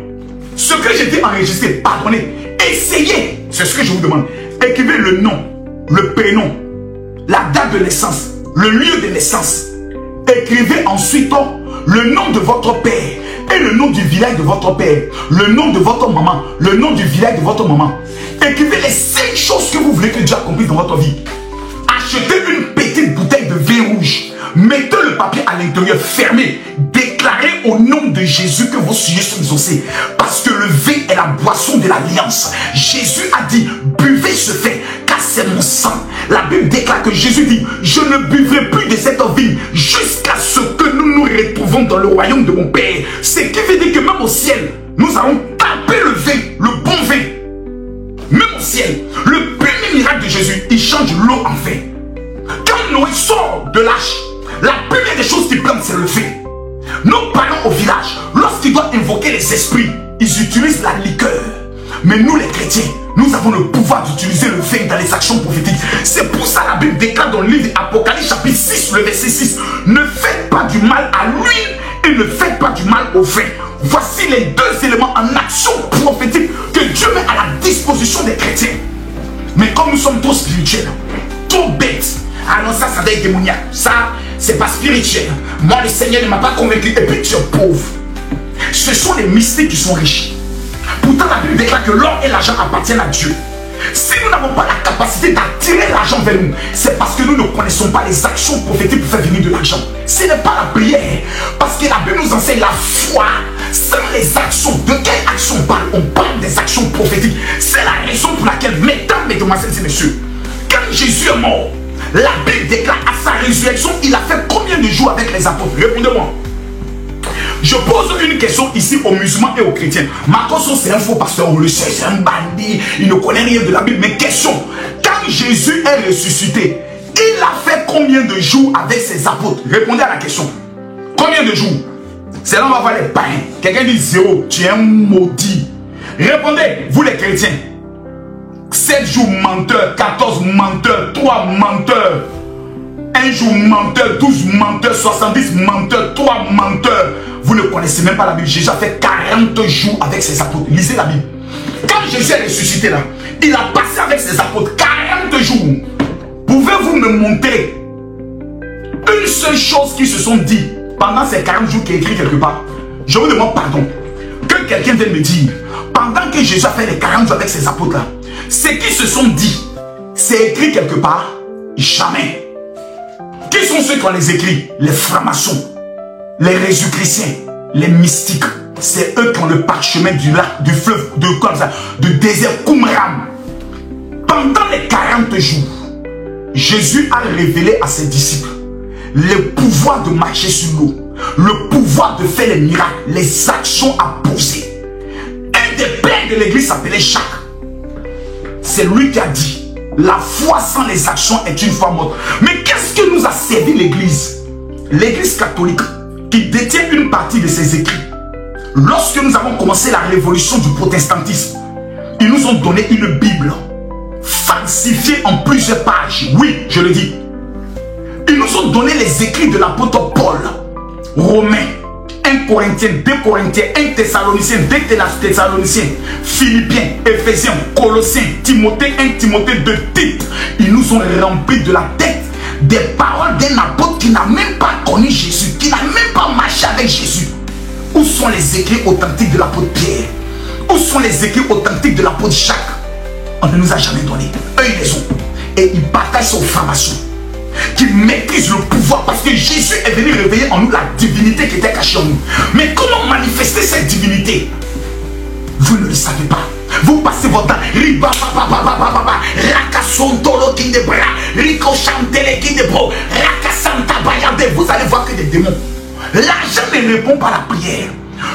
Ce que j'ai dit enregistré, pardonnez. Essayez, c'est ce que je vous demande. Écrivez le nom, le prénom, la date de naissance, le lieu de naissance. Écrivez ensuite le nom de votre père et le nom du village de votre père, le nom de votre maman, le nom du village de votre maman. Écrivez les 5 choses que vous voulez que Dieu accomplisse dans votre vie. Achetez une petite bouteille de vin rouge. Mettez le papier à l'intérieur, fermé. Déclarez au nom de Jésus que vos sujets sont exaucés. Parce que le vin est la boisson de l'alliance. Jésus a dit, buvez ce vin, car c'est mon sang. La Bible déclare que Jésus dit, je ne buvrai plus de cette vigne jusqu'à ce que nous nous retrouvons dans le royaume de mon Père. Ce qui veut dire que même au ciel, nous allons taper le vin, le bon vin. Même au ciel, le premier miracle de Jésus, il change l'eau en vin. Quand Noé sort de l'arche, la première des choses qu'il plante, c'est le vin. Nos parents au village, lorsqu'ils doivent invoquer les esprits, ils utilisent la liqueur. Mais nous les chrétiens, nous avons le pouvoir d'utiliser le vin dans les actions prophétiques. C'est pour ça la Bible déclare dans le livre Apocalypse chapitre 6, le verset 6. Ne faites pas du mal à l'huile et ne faites pas du mal au vin. Voici les deux éléments en action prophétique que Dieu met à la disposition des chrétiens. Mais comme nous sommes trop spirituels, trop bêtes, ah non, ça doit être démoniaque. Ça, c'est pas spirituel. Moi, le Seigneur ne m'a pas convaincu. Et puis, tu es pauvre. Ce sont les mystiques qui sont riches. Pourtant, la Bible déclare que l'or et l'argent appartiennent à Dieu. Si nous n'avons pas la capacité d'attirer l'argent vers nous, c'est parce que nous ne connaissons pas les actions prophétiques pour faire venir de l'argent. Ce n'est pas la prière. Parce que la Bible nous enseigne la foi. Sans les actions, de quelles actions on parle? On parle des actions prophétiques. C'est la raison pour laquelle, mesdames, mesdemoiselles et messieurs, quand Jésus est mort, la Bible déclare à sa résurrection, il a fait combien de jours avec les apôtres? Répondez-moi. Je pose une question ici aux musulmans et aux chrétiens. Makoso, c'est un faux pasteur, on le sait, c'est un bandit, il ne connaît rien de la Bible. Mais question, quand Jésus est ressuscité, il a fait combien de jours avec ses apôtres? Répondez à la question. Combien de jours? C'est là où on va voir les païens. Quelqu'un dit 0, tu es un maudit. Répondez, vous les chrétiens. 7 jours menteur, 14 menteurs, 3 menteurs. 1 jour menteur, 12 menteurs, 70 menteurs, 3 menteurs. Vous ne connaissez même pas la Bible. Jésus a fait 40 jours avec ses apôtres. Lisez la Bible. Quand Jésus est ressuscité là, il a passé avec ses apôtres 40 jours. Pouvez-vous me montrer une seule chose qu'ils se sont dit pendant ces 40 jours qui est écrit quelque part? Je vous demande pardon. Que quelqu'un vienne me dire, pendant que Jésus a fait les 40 jours avec ses apôtres là, ce qu'ils se sont dit, c'est écrit quelque part? Jamais. Qui sont ceux qui ont les écrits? Les francs-maçons, les résuchrétiens, les mystiques. C'est eux qui ont le parchemin du lac, du fleuve, du désert Qumran. Pendant les 40 jours, Jésus a révélé à ses disciples le pouvoir de marcher sur l'eau, le pouvoir de faire les miracles, les actions à poser. Un des pères de l'église s'appelait Jacques. C'est lui qui a dit, la foi sans les actions est une foi morte. Mais qu'est-ce que nous a servi l'église? L'église catholique, qui détient une partie de ses écrits. Lorsque nous avons commencé la révolution du protestantisme, ils nous ont donné une Bible falsifiée en plusieurs pages. Oui, je le dis. Ils nous ont donné les écrits de l'apôtre Paul, Romains, 1 Corinthiens, 2 Corinthiens, 1 Thessaloniciens, 2 Thessaloniciens, Philippiens, Éphésiens, Colossiens, Timothée, 1 Timothée, 2 Tite. Ils nous ont rempli de la tête des paroles d'un apôtre qui n'a même pas connu Jésus, qui n'a même pas marché avec Jésus. Où sont les écrits authentiques de l'apôtre Pierre? Où sont les écrits authentiques de l'apôtre Jacques? On ne nous a jamais donné. Eux, ils les ont. Et ils partagent son formation, qui maîtrise le pouvoir, parce que Jésus est venu réveiller en nous la divinité qui était cachée en nous. Mais comment manifester cette divinité? Vous ne le savez pas. Vous passez votre temps, riba rakasontolo qui de bras, rico chantele qui de bro, rakasanta bayade. Vous allez voir que des démons. L'argent ne répond pas à la prière.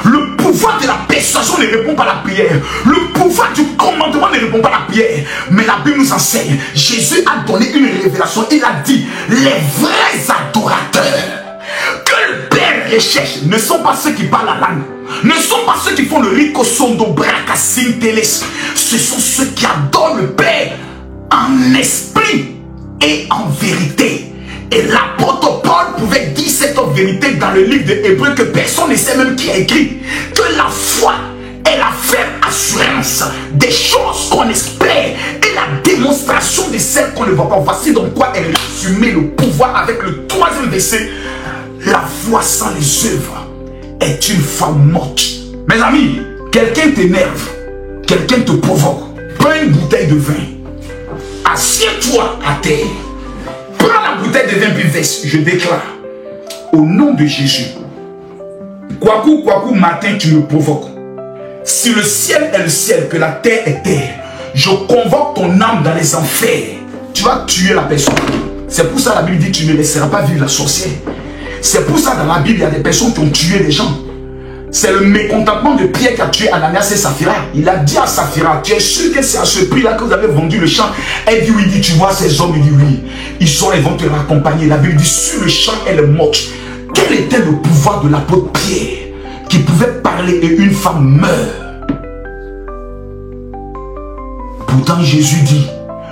Le pouvoir de la persuasion ne répond pas à la prière. Le pouvoir du commandement ne répond pas à la prière. Mais la Bible nous enseigne. Jésus a donné une révélation. Il a dit, les vrais adorateurs que le Père recherche ne sont pas ceux qui parlent la langue, ne sont pas ceux qui font le rico sondo bracasinteles. Ce sont ceux qui adorent le Père en esprit et en vérité. Et l'apôtre Paul pouvait dire cette vérité dans le livre de Hébreux, que personne ne sait même qui a écrit, que la foi est la ferme assurance des choses qu'on espère et la démonstration de celles qu'on ne voit pas. Voici donc quoi est résumé le pouvoir avec le 3e verset. La foi sans les œuvres est une foi morte. Mes amis, quelqu'un t'énerve, quelqu'un te provoque, prends une bouteille de vin, assieds-toi à terre, prends la bouteille de vin puis verse. Je déclare au nom de Jésus, Kwaku matin tu me provoques. Si le ciel est le ciel, que la terre est terre, je convoque ton âme dans les enfers. Tu vas tuer la personne. C'est pour ça la Bible dit, tu ne laisseras pas vivre la sorcière. C'est pour ça dans la Bible il y a des personnes qui ont tué des gens. C'est le mécontentement de Pierre qui a tué Ananias et Saphira. Il a dit à Saphira, tu es sûr que c'est à ce prix là que vous avez vendu le champ? Elle dit oui. Il dit, tu vois ces hommes? Il dit oui. Ils vont te raccompagner. La Bible dit, sur le champ elle est morte. Quel était le pouvoir de l'apôtre Pierre qui pouvait parler et une femme meurt? Pourtant Jésus dit,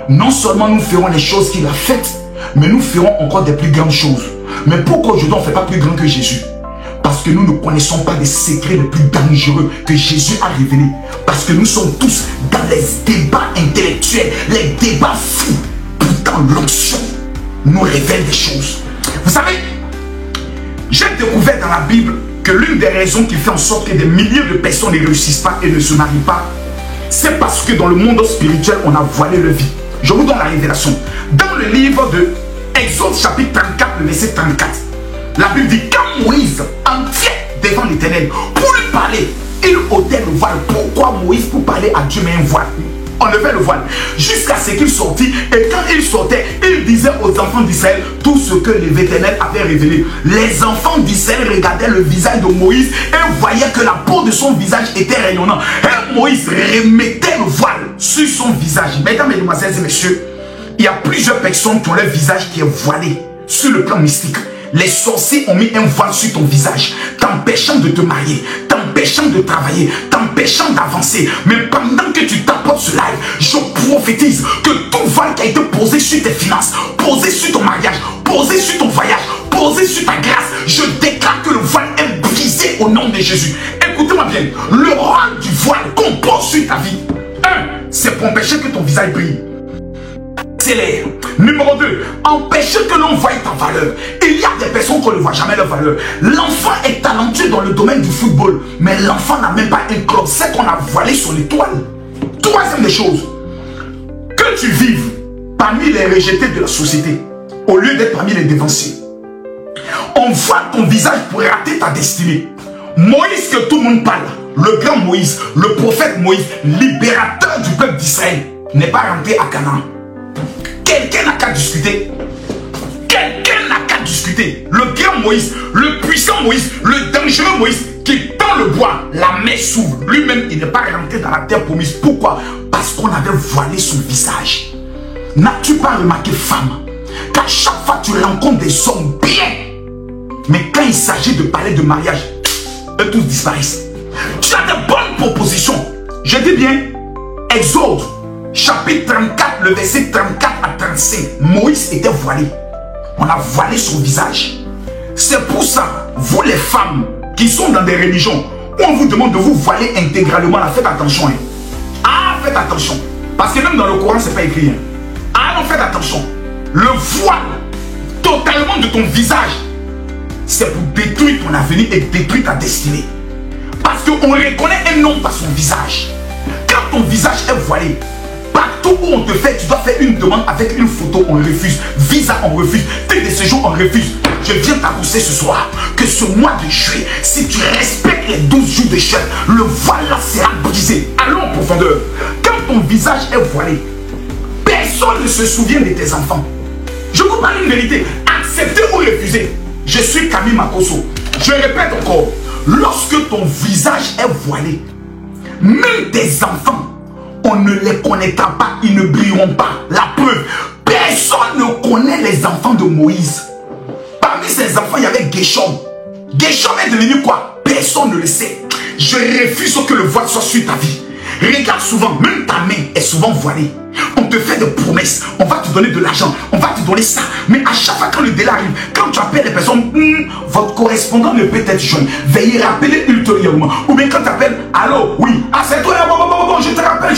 non seulement nous ferons les choses qu'il a faites, mais nous ferons encore des plus grandes choses. Mais pourquoi aujourd'hui on ne fait pas plus grand que Jésus? Parce que nous ne connaissons pas les secrets les plus dangereux que Jésus a révélés. Parce que nous sommes tous dans les débats intellectuels, les débats fous. Pourtant l'onction nous révèle des choses. Vous savez, j'ai découvert dans la Bible que l'une des raisons qui fait en sorte que des milliers de personnes ne réussissent pas et ne se marient pas, c'est parce que dans le monde spirituel, on a voilé leur vie. Je vous donne la révélation. Dans le livre de Exode chapitre 34, le verset 34, la Bible dit, quand Moïse, entier devant l'Éternel pour lui parler. Il ôtait le voile. Pourquoi Moïse pour parler à Dieu met un voile? On levait le voile jusqu'à ce qu'il sortit, et quand il sortait, il disait aux enfants d'Israël tout ce que l'Éternel avait révélé. Les enfants d'Israël regardaient le visage de Moïse et voyaient que la peau de son visage était rayonnante. Et Moïse remettait le voile sur son visage. Mesdames, mesdemoiselles et messieurs, il y a plusieurs personnes qui ont leur visage qui est voilé sur le plan mystique. Les sorciers ont mis un voile sur ton visage, t'empêchant de te marier, t'empêchant de travailler, t'empêchant d'avancer. Mais pendant que tu tapotes ce live, je prophétise que tout voile qui a été posé sur tes finances, posé sur ton mariage, posé sur ton voyage, posé sur ta grâce, je déclare que le voile est brisé au nom de Jésus. Écoutez-moi bien, le rôle du voile qu'on pose sur ta vie, c'est pour empêcher que ton visage brille. Numéro 2, empêcher que l'on voie ta valeur. Il y a des personnes qu'on ne voit jamais leur valeur. L'enfant est talentueux dans le domaine du football, mais l'enfant n'a même pas un club. C'est qu'on a voilé son étoile. Troisième des choses, que tu vives parmi les rejetés de la société, au lieu d'être parmi les dévanciers. On voit ton visage pour rater ta destinée. Moïse que tout le monde parle, le grand Moïse, le prophète Moïse, libérateur du peuple d'Israël, n'est pas rentré à Canaan. Quelqu'un n'a qu'à discuter. Quelqu'un n'a qu'à discuter. Le grand Moïse, le puissant Moïse, le dangereux Moïse qui tend le bois, la main s'ouvre. Lui-même, il n'est pas rentré dans la terre promise. Pourquoi? Parce qu'on avait voilé son visage. N'as-tu pas remarqué, femme, qu'à chaque fois tu rencontres des hommes bien, mais quand il s'agit de parler de mariage, eux tous disparaissent. Tu as de bonnes propositions. Je dis bien, Exode, chapitre 34, le verset 34 à 35. Moïse était voilé. On a voilé son visage. C'est pour ça, vous les femmes qui sont dans des religions où on vous demande de vous voiler intégralement, là, faites attention. Hein. Ah, faites attention. Parce que même dans le Coran, c'est pas écrit. Hein. Ah non, faites attention. Le voile totalement de ton visage, c'est pour détruire ton avenir et détruire ta destinée. Parce qu'on reconnaît un homme par son visage. Quand ton visage est voilé, partout où on te fait, tu dois faire une demande avec une photo, on refuse. Visa, on refuse. Titre de séjour, on refuse. Je viens t'annoncer ce soir que ce mois de juillet, si tu respectes les 12 jours de jeûne, le voile là sera brisé. Allons en profondeur. Quand ton visage est voilé, personne ne se souvient de tes enfants. Je vous parle une vérité. Accepter ou refuser. Je suis Camille Makosso. Je répète encore. Lorsque ton visage est voilé, même tes enfants, on ne les connaîtra pas, ils ne brilleront pas. La preuve, personne ne connaît les enfants de Moïse. Parmi ces enfants, il y avait Guéchom. Guéchom est devenu quoi? Personne ne le sait. Je refuse que le voile soit sur ta vie. Regarde souvent, même ta main est souvent voilée. On te fait des promesses, on va te donner de l'argent, on va te donner ça. Mais à chaque fois quand le délai arrive, quand tu appelles les personnes, votre correspondant ne peut être jeune. Veuillez rappeler ultérieurement. Ou bien quand tu appelles, allô, oui, ah c'est toi, bon, je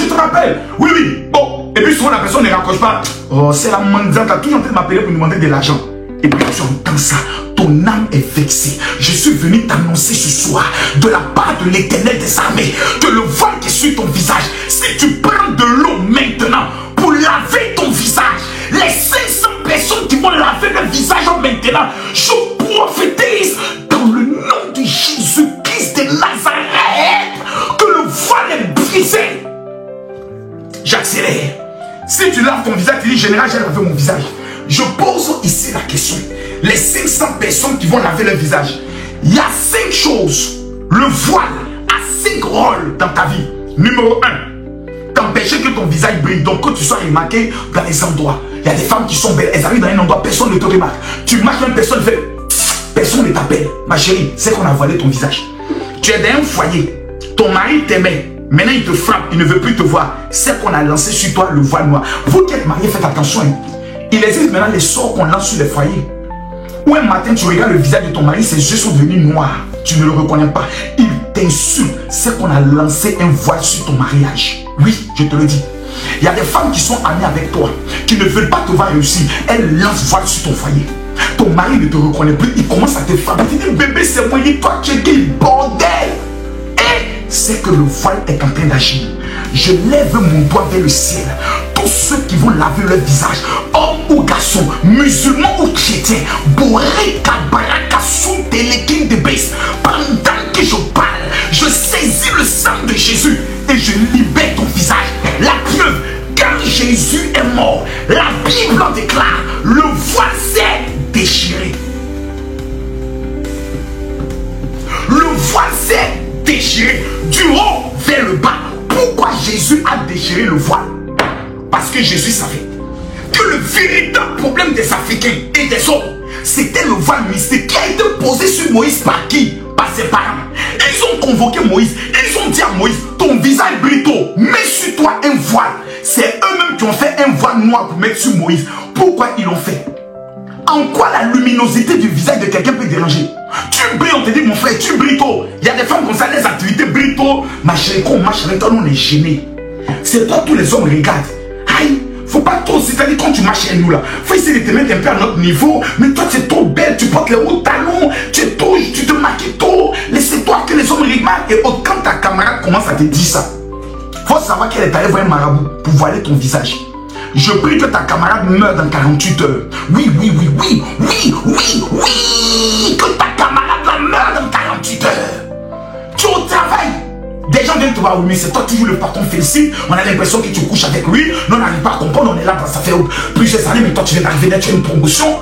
te rappelle. Oui, bon. Et puis souvent la personne ne raccroche pas. Oh, c'est la mendiante, t'as toujours en train de m'appeler pour me demander de l'argent. Et puis tu entends ça, ton âme est vexée. Je suis venu t'annoncer ce soir, de la part de l'Éternel des armées, que le voile qui est sur ton visage, si tu prends de l'eau maintenant pour laver ton visage, les 500 personnes qui vont laver leur visage maintenant, je prophétise dans le nom de Jésus-Christ de Nazareth que le voile est brisé. J'accélère. Si tu laves ton visage, tu dis général, j'ai lavé mon visage. Je pose ici la question. Les 500 personnes qui vont laver leur visage, il y a 5 choses. Le voile a 5 rôles dans ta vie. Numéro 1, t'empêcher que ton visage brille. Donc que tu sois remarqué dans les endroits. Il y a des femmes qui sont belles, elles arrivent dans un endroit, personne ne te remarque. Tu marches, même personne ne fait. Personne ne t'appelle. Ma chérie, c'est qu'on a voilé ton visage. Tu es dans un foyer, ton mari t'aimait. Maintenant il te frappe, il ne veut plus te voir. C'est qu'on a lancé sur toi le voile noir. Vous qui êtes mariés, faites attention. Hein. Il existe maintenant les sorts qu'on lance sur les foyers. Où un matin tu regardes le visage de ton mari, ses yeux sont devenus noirs. Tu ne le reconnais pas. Il t'insulte. C'est qu'on a lancé un voile sur ton mariage. Oui, je te le dis. Il y a des femmes qui sont amies avec toi, qui ne veulent pas te voir réussir. Elles lancent voile sur ton foyer. Ton mari ne te reconnaît plus. Il commence à te frapper. Il dit bébé, c'est moi, toi, tu es qui bordel. Et c'est que le voile est en train d'agir. Je lève mon doigt vers le ciel. Tous ceux qui vont laver leur visage, hommes ou garçons, musulmans ou chrétiens, Boré, Kabaraka, Soutelekin de Base, pendant mort. La Bible en déclare, le voile s'est déchiré. Le voile s'est déchiré du haut vers le bas. Pourquoi Jésus a déchiré le voile? Parce que Jésus savait que le véritable problème des Africains et des autres, c'était le voile mystique qui a été posé sur Moïse par qui? Par ses parents. Ils ont convoqué Moïse. Ils ont dit à Moïse, ton visage brito, mets sur toi un voile. C'est eux-mêmes qui ont fait un voile noir pour mettre sur Moïse. Pourquoi ils l'ont fait? En quoi la luminosité du visage de quelqu'un peut déranger? Tu brilles, on te dit mon frère, tu brilles tôt. Il y a des femmes comme ça, des activités brillent tôt. Ma chérie, quand on marche avec toi, on est gêné. C'est toi, tous les hommes regardent. Aïe, faut pas trop, c'est-à-dire quand tu marches chez nous là, faut essayer de te mettre un peu à notre niveau. Mais toi, tu es trop belle, tu portes les hauts talons, tu te maquilles tôt. Laissez-toi que les hommes remarquent. Et quand ta camarade commence à te dire ça, faut savoir qu'elle est allée voir un marabout pour voiler ton visage. Je prie que ta camarade meure dans 48 heures. Oui, oui, oui, oui, oui, oui, oui. Que ta camarade la meure dans 48 heures. Tu es au travail. Des gens viennent te voir, oui, mais c'est toi toujours le patron félicite. On a l'impression que tu couches avec lui. Nous, on n'arrive pas à comprendre. On est là, ça fait plusieurs années, mais toi, tu viens d'arriver, tu as une promotion.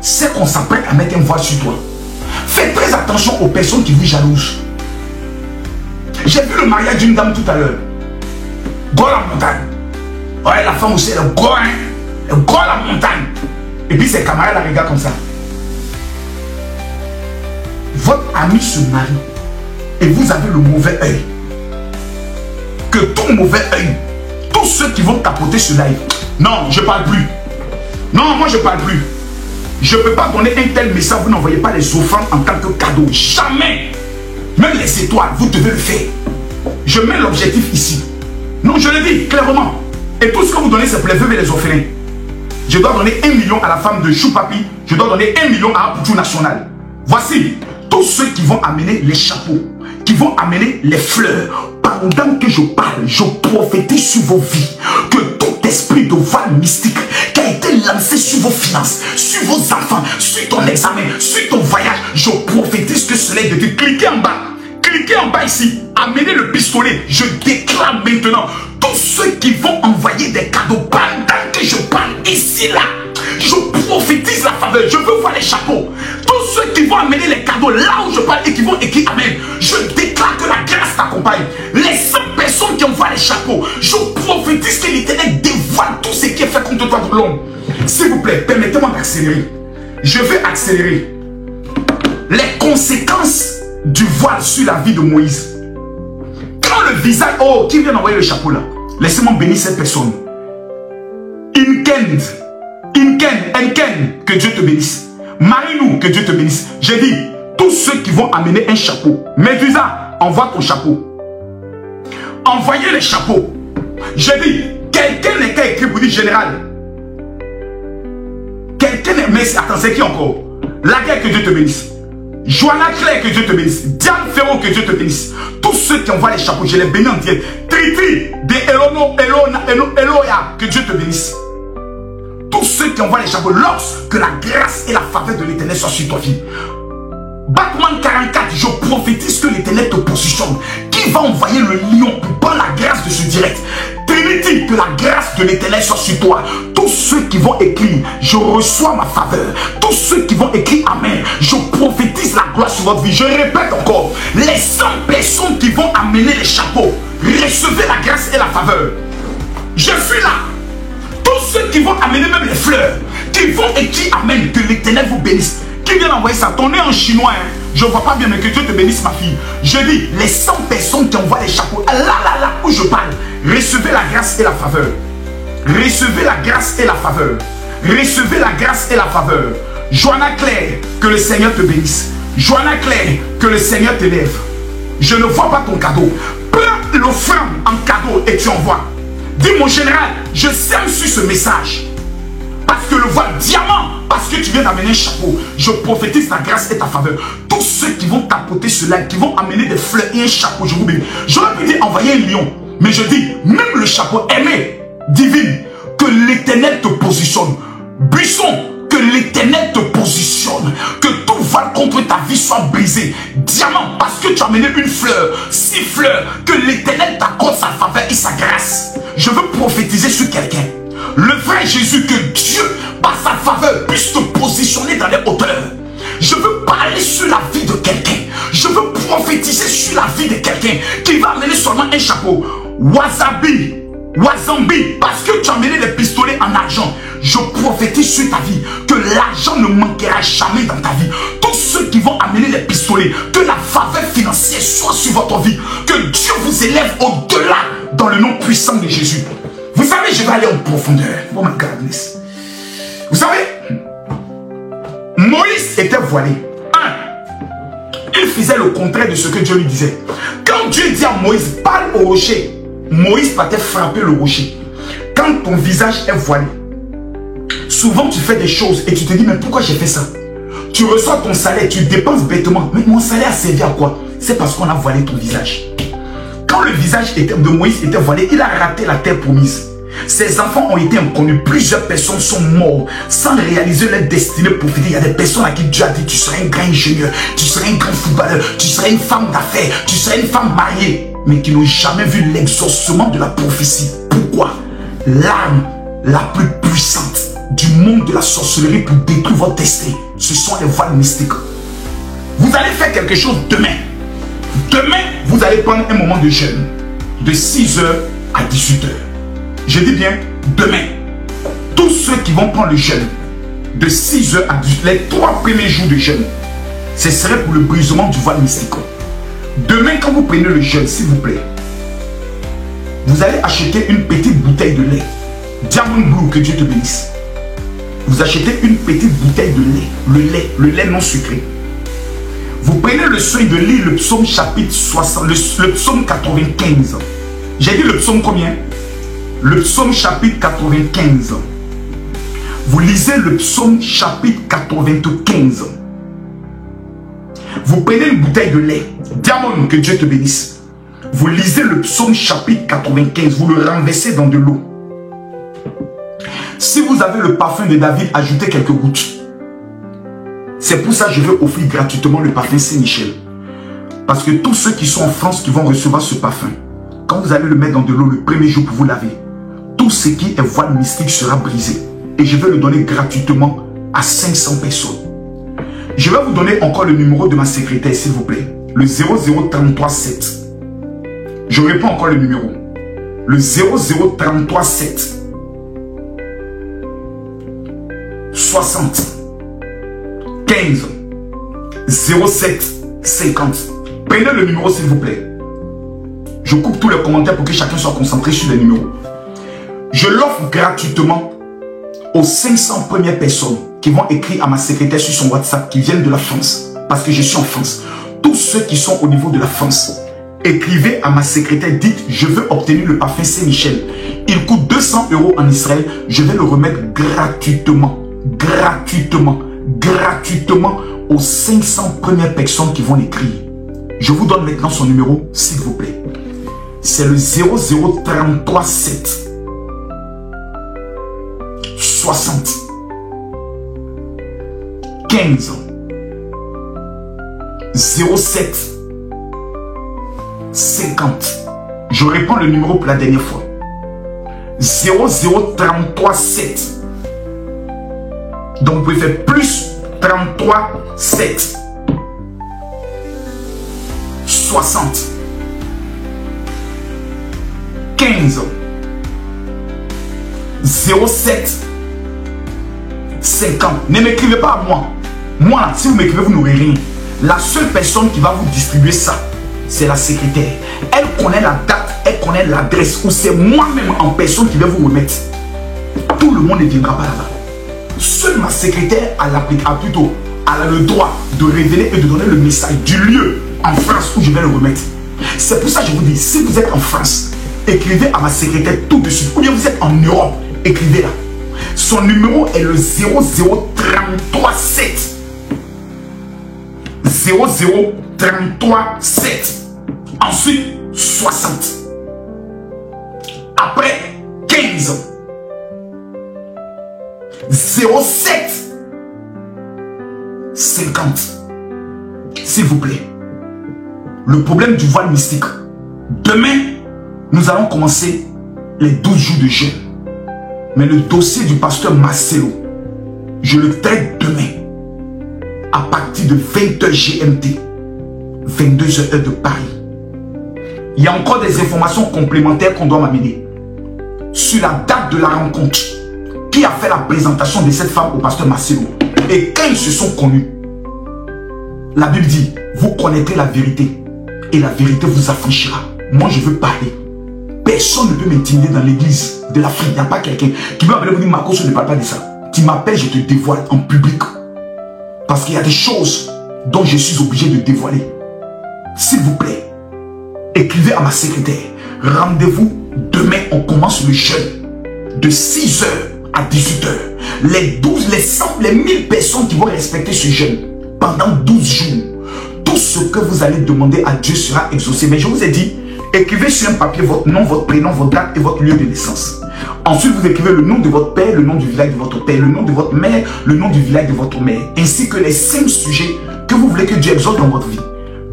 C'est qu'on s'apprête à mettre un voile sur toi. Fais très attention aux personnes qui vous jalousent. J'ai vu le mariage d'une dame tout à l'heure. Go la montagne. Ouais, la femme aussi, elle go, hein. Elle go la montagne. Et puis ses camarades la regardent comme ça. Votre ami se marie et vous avez le mauvais œil. Que tout mauvais œil, tous ceux qui vont tapoter ce live, non, je parle plus. Non, moi je parle plus. Je ne peux pas donner un tel message, vous n'envoyez pas les offrandes en tant que cadeau. Jamais. Même les étoiles, vous devez le faire. Je mets l'objectif ici. Non, je le dis clairement. Et tout ce que vous donnez, c'est pour les veuves et les orphelins. Je dois donner 1 million à la femme de Choupapi. Je dois donner 1 million à Apoutou National. Voici tous ceux qui vont amener les chapeaux, qui vont amener les fleurs. Pendant que je parle, je prophétise sur vos vies que tout esprit de voile mystique qui a été lancé sur vos finances, sur vos enfants, sur ton examen, sur ton voyage, je prophétise que cela est de Dieu. Cliquez en bas. Cliquez en bas ici, amenez le pistolet, je déclare maintenant, tous ceux qui vont envoyer des cadeaux pendant que je parle ici là, je prophétise la faveur, je veux voir les chapeaux, tous ceux qui vont amener les cadeaux là où je parle et qui vont écrire amen, je déclare que la grâce t'accompagne, les 100 personnes qui envoient les chapeaux, je prophétise que l'Éternel dévoile tout ce qui est fait contre toi de l'homme. S'il vous plaît, permettez-moi d'accélérer, je vais accélérer les conséquences du voile sur la vie de Moïse. Quand le visage... Oh, qui vient d'envoyer le chapeau là? Laissez-moi bénir cette personne. Inken, que Dieu te bénisse. Marie-nous, que Dieu te bénisse. J'ai dit, tous ceux qui vont amener un chapeau. Médusa, envoie ton chapeau. Envoyez les chapeaux. J'ai dit, quelqu'un n'est qu'à écrire pour dire général. Quelqu'un n'est... Mais attends, c'est qui encore? La guerre, que Dieu te bénisse. Joanna Claire, que Dieu te bénisse. Diane Ferro, que Dieu te bénisse. Tous ceux qui envoient les chapeaux, je les bénis en direct. Triti de Eloya, que Dieu te bénisse. Tous ceux qui envoient les chapeaux, lorsque la grâce et la faveur de l'Éternel soient sur toi, fille. Batman 44, je prophétise que l'Éternel te positionne. Qui va envoyer le lion pour prendre la grâce de ce direct? Trinity, que la grâce de l'Éternel soit sur toi. Tous ceux qui vont écrire, je reçois ma faveur. Tous ceux qui vont écrire amen, je prophétise la gloire sur votre vie. Je répète encore, les 100 personnes qui vont amener les chapeaux, recevez la grâce et la faveur. Je suis là. Tous ceux qui vont amener même les fleurs, qui vont écrire amen, que l'Éternel vous bénisse. Qui vient d'envoyer ça? Ton nez en chinois, hein? Je ne vois pas bien, mais que Dieu te bénisse, ma fille. Je dis, les 100 personnes qui envoient les chapeaux, là où je parle, recevez la grâce et la faveur. Recevez la grâce et la faveur. Recevez la grâce et la faveur. Joanna Claire, que le Seigneur te bénisse. Joanna Claire, que le Seigneur t'élève. Je ne vois pas ton cadeau. Prends l'offrande en cadeau et tu envoies. Dis mon général, je sème sur ce message. Parce que le voile diamant, parce que tu viens d'amener un chapeau, je prophétise ta grâce et ta faveur. Tous ceux qui vont tapoter cela, qui vont amener des fleurs et un chapeau, je vous bénis. J'aurais pu dire envoyer un lion, mais je dis, même le chapeau aimé, divine, que l'Éternel te positionne. Buisson, que l'Éternel te positionne. Que tout voile contre ta vie soit brisé. Diamant, parce que tu as amené une fleur, 6 fleurs, que l'Éternel t'accorde sa faveur et sa grâce. Je veux prophétiser sur quelqu'un. Le vrai Jésus, que Dieu, par sa faveur, puisse te positionner dans les hauteurs. Je veux parler sur la vie de quelqu'un. Je veux prophétiser sur la vie de quelqu'un qui va amener seulement un chapeau. Wazambi, parce que tu as amené les pistolets en argent. Je prophétise sur ta vie que l'argent ne manquera jamais dans ta vie. Tous ceux qui vont amener les pistolets, que la faveur financière soit sur votre vie. Que Dieu vous élève au-delà dans le nom puissant de Jésus. Vous savez, je vais aller en profondeur. Oh my goodness. Vous savez, Moïse était voilé. Il faisait le contraire de ce que Dieu lui disait. Quand Dieu dit à Moïse, parle au rocher, Moïse partait frapper le rocher. Quand ton visage est voilé, souvent tu fais des choses et tu te dis, mais pourquoi j'ai fait ça? Tu reçois ton salaire, tu dépenses bêtement. Mais mon salaire a servi à quoi? C'est parce qu'on a voilé ton visage. Quand le visage de Moïse était voilé, il a raté la terre promise. Ses enfants ont été inconnus. Plusieurs personnes sont mortes sans réaliser leur destinée prophétique. Il y a des personnes à qui Dieu a dit, tu seras un grand ingénieur, tu seras un grand footballeur, tu seras une femme d'affaires, tu seras une femme mariée, mais qui n'ont jamais vu l'exaucement de la prophétie. Pourquoi? L'arme la plus puissante du monde de la sorcellerie pour détruire votre destin, ce sont les voiles mystiques. Vous allez faire quelque chose demain. Demain, vous allez prendre un moment de jeûne de 6h à 18h. Je dis bien demain. Tous ceux qui vont prendre le jeûne de 6h à 18h, les 3 premiers jours de jeûne, ce serait pour le brisement du voile mystique. Demain, quand vous prenez le jeûne, s'il vous plaît, vous allez acheter une petite bouteille de lait. Diamond Blue, que Dieu te bénisse. Vous achetez une petite bouteille de lait. Le lait non sucré. Vous prenez le soin de lire le psaume chapitre 60, le psaume 95. J'ai dit le psaume combien? Le psaume chapitre 95. Vous lisez le psaume chapitre 95. Vous prenez une bouteille de lait. Diamond, que Dieu te bénisse. Vous lisez le psaume chapitre 95. Vous le renversez dans de l'eau. Si vous avez le parfum de David, ajoutez quelques gouttes. C'est pour ça que je vais offrir gratuitement le parfum Saint-Michel. Parce que tous ceux qui sont en France qui vont recevoir ce parfum, quand vous allez le mettre dans de l'eau le premier jour pour vous laver, tout ce qui est voile mystique sera brisé. Et je vais le donner gratuitement à 500 personnes. Je vais vous donner encore le numéro de ma secrétaire, s'il vous plaît. Le 00337. Je réponds encore le numéro. Le 00337. 60 15 07 50. Prenez le numéro, s'il vous plaît. Je coupe tous les commentaires pour que chacun soit concentré sur les numéros. Je l'offre gratuitement aux 500 premières personnes qui vont écrire à ma secrétaire sur son WhatsApp, qui viennent de la France, parce que je suis en France. Tous ceux qui sont au niveau de la France, écrivez à ma secrétaire, dites, je veux obtenir le parfum Saint-Michel. Il coûte 200 € en Israël. Je vais le remettre gratuitement. Gratuitement aux 500 premières personnes qui vont l'écrire. Je vous donne maintenant son numéro, s'il vous plaît. C'est le 00337 60 15 07 50. Je réponds le numéro pour la dernière fois. 00337. Donc vous pouvez faire plus 33 7 60 15 07 50. Ne m'écrivez pas à moi. Moi, si vous m'écrivez, vous n'aurez rien. La seule personne qui va vous distribuer ça, c'est la secrétaire. Elle connaît la date, elle connaît l'adresse, ou c'est moi-même en personne qui vais vous remettre. Tout le monde ne viendra pas là-bas. Seule ma secrétaire a le droit de révéler et de donner le message du lieu en France où je vais le remettre. C'est pour ça que je vous dis, si vous êtes en France, écrivez à ma secrétaire tout de suite. Ou bien vous êtes en Europe, écrivez-la. Son numéro est le 00337. 00337. Ensuite, 60. Après, 15. 07 50. S'il vous plaît. Le problème du voile mystique. Demain, nous allons commencer les 12 jours de jeûne. Mais le dossier du pasteur Marcelo, je le traite demain. À partir de 20h GMT. 22h de Paris. Il y a encore des informations complémentaires qu'on doit m'amener. Sur la date de la rencontre. Qui a fait la présentation de cette femme au pasteur Marcelo. Et quand ils se sont connus, la Bible dit, vous connaîtrez la vérité. Et la vérité vous affranchira. Moi je veux parler. Personne ne peut m'intimider dans l'église de l'Afrique. Il n'y a pas quelqu'un qui peut m'appeler et me dire, Marcos, je ne parle pas de ça. Tu m'appelles, je te dévoile en public. Parce qu'il y a des choses dont je suis obligé de dévoiler. S'il vous plaît, écrivez à ma secrétaire. Rendez-vous demain, on commence le jeûne. De 6h à 18h. Les 12, les 100, les 1000 personnes qui vont respecter ce jeûne pendant 12 jours. Tout ce que vous allez demander à Dieu sera exaucé. Mais je vous ai dit, écrivez sur un papier votre nom, votre prénom, votre date et votre lieu de naissance. Ensuite, vous écrivez le nom de votre père, le nom du village de votre père, le nom de votre mère, le nom du village de votre mère, ainsi que les 5 sujets que vous voulez que Dieu exauce dans votre vie.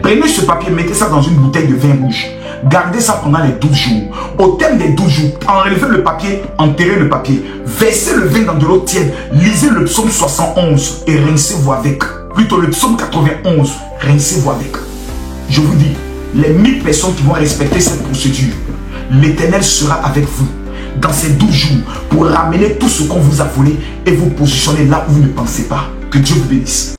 Prenez ce papier, mettez ça dans une bouteille de vin rouge. Gardez ça pendant les 12 jours. Au terme des 12 jours, enlevez le papier, enterrez le papier, versez le vin dans de l'eau tiède, lisez le psaume 71 et rincez-vous avec. Plutôt le psaume 91, rincez-vous avec. Je vous dis, les 1000 personnes qui vont respecter cette procédure, l'Éternel sera avec vous dans ces 12 jours pour ramener tout ce qu'on vous a volé et vous positionner là où vous ne pensez pas. Que Dieu vous bénisse.